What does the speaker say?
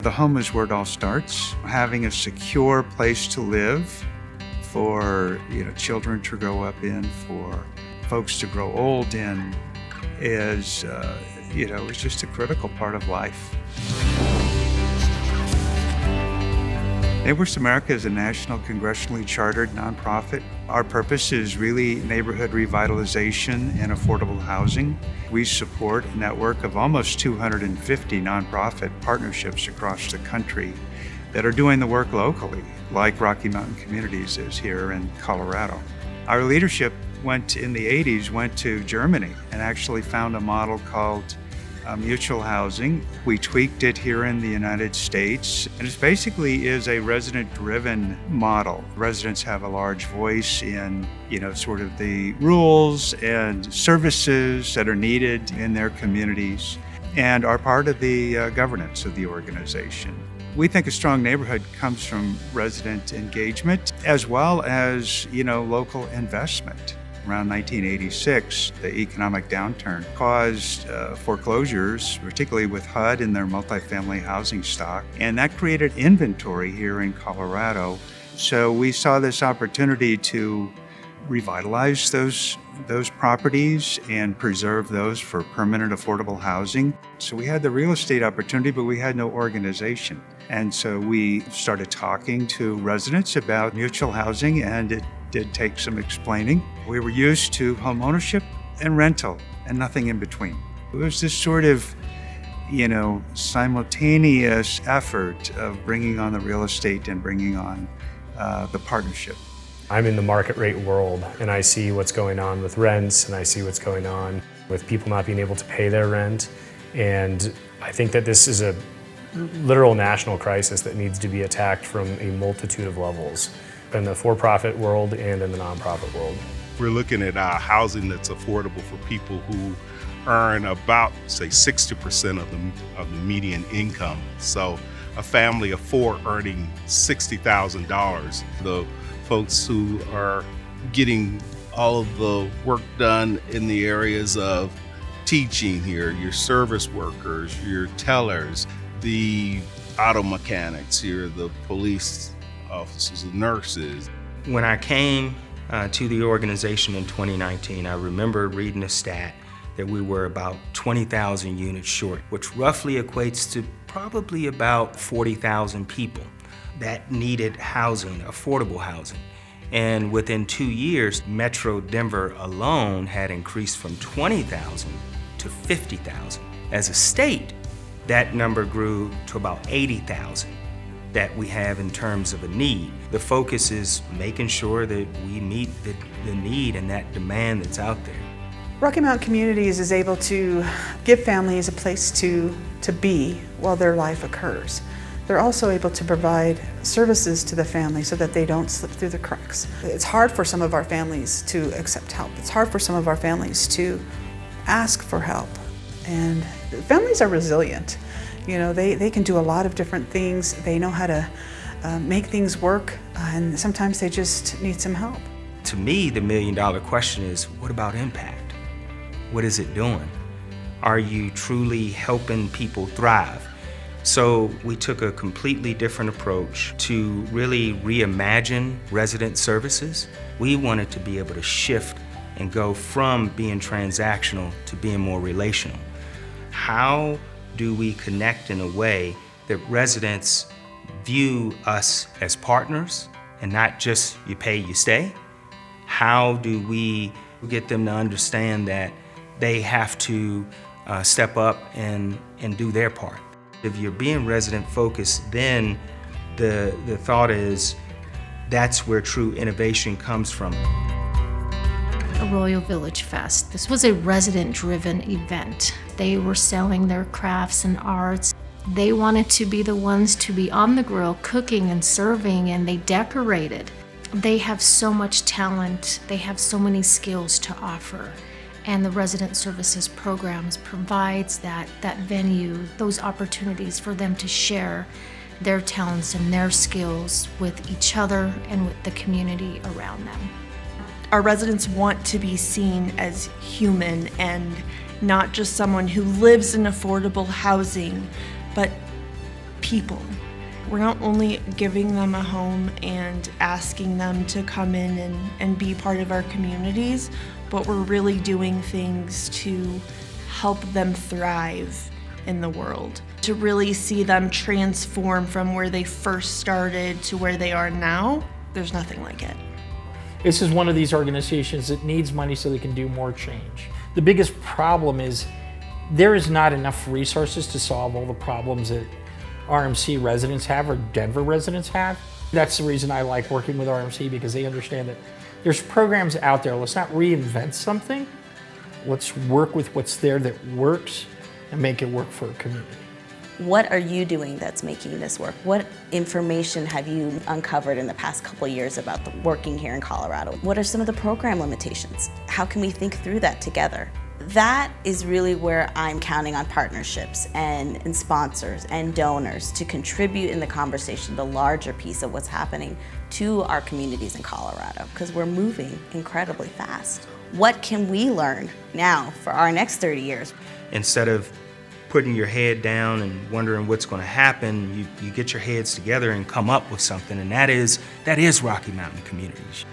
The home is where it all starts. Having a secure place to live for children to grow up in, for folks to grow old in, is just a critical part of life. Neighbors America is a national congressionally chartered nonprofit. Our purpose is really neighborhood revitalization and affordable housing. We support a network of almost 250 nonprofit partnerships across the country that are doing the work locally, like Rocky Mountain Communities is here in Colorado. Our leadership in the 80s went to Germany and actually found a model called mutual housing. We tweaked it here in the United States, and it basically is a resident-driven model. Residents have a large voice in, sort of the rules and services that are needed in their communities and are part of the governance of the organization. We think a strong neighborhood comes from resident engagement as well as, local investment. Around 1986, the economic downturn caused foreclosures, particularly with HUD and their multifamily housing stock, and that created inventory here in Colorado. So we saw this opportunity to revitalize those properties and preserve those for permanent affordable housing. So we had the real estate opportunity, but we had no organization. And so we started talking to residents about mutual housing, and it did take some explaining. We were used to home ownership and rental and nothing in between. It was this sort of, simultaneous effort of bringing on the real estate and bringing on the partnership. I'm in the market rate world, and I see what's going on with rents, and I see what's going on with people not being able to pay their rent. And I think that this is a literal national crisis that needs to be attacked from a multitude of levels, in the for-profit world and in the nonprofit world. We're looking at housing that's affordable for people who earn about, say, 60% of the median income. So a family of four earning $60,000. The folks who are getting all of the work done in the areas of teaching here, your service workers, your tellers, the auto mechanics here, the police officers and nurses. When I came to the organization in 2019, I remember reading a stat that we were about 20,000 units short, which roughly equates to probably about 40,000 people that needed housing, affordable housing. And within 2 years, Metro Denver alone had increased from 20,000 to 50,000. As a state, that number grew to about 80,000 that we have in terms of a need. The focus is making sure that we meet the need and that demand that's out there. Rocky Mountain Communities is able to give families a place to be while their life occurs. They're also able to provide services to the family so that they don't slip through the cracks. It's hard for some of our families to accept help. It's hard for some of our families to ask for help. And families are resilient. They can do a lot of different things. They know how to make things work, and sometimes they just need some help. To me, the million-dollar question is, what about impact? What is it doing? Are you truly helping people thrive? So we took a completely different approach to really reimagine resident services. We wanted to be able to shift and go from being transactional to being more relational. How do we connect in a way that residents view us as partners and not just you pay, you stay? How do we get them to understand that they have to step up and do their part? If you're being resident focused, then the thought is that's where true innovation comes from. Royal Village Fest. This was a resident-driven event. They were selling their crafts and arts. They wanted to be the ones to be on the grill cooking and serving, and they decorated. They have so much talent. They have so many skills to offer. And the resident services programs provides that venue, those opportunities for them to share their talents and their skills with each other and with the community around them. Our residents want to be seen as human and not just someone who lives in affordable housing, but people. We're not only giving them a home and asking them to come in and be part of our communities, but we're really doing things to help them thrive in the world, to really see them transform from where they first started to where they are now. There's nothing like it. This is one of these organizations that needs money so they can do more change. The biggest problem is there is not enough resources to solve all the problems that RMC residents have or Denver residents have. That's the reason I like working with RMC, because they understand that there's programs out there. Let's not reinvent something. Let's work with what's there that works and make it work for a community. What are you doing that's making this work? What information have you uncovered in the past couple of years about working here in Colorado? What are some of the program limitations? How can we think through that together? That is really where I'm counting on partnerships and sponsors and donors to contribute in the conversation, the larger piece of what's happening to our communities in Colorado, because we're moving incredibly fast. What can we learn now for our next 30 years? Instead of putting your head down and wondering what's going to happen, you get your heads together and come up with something, and that is Rocky Mountain Communities.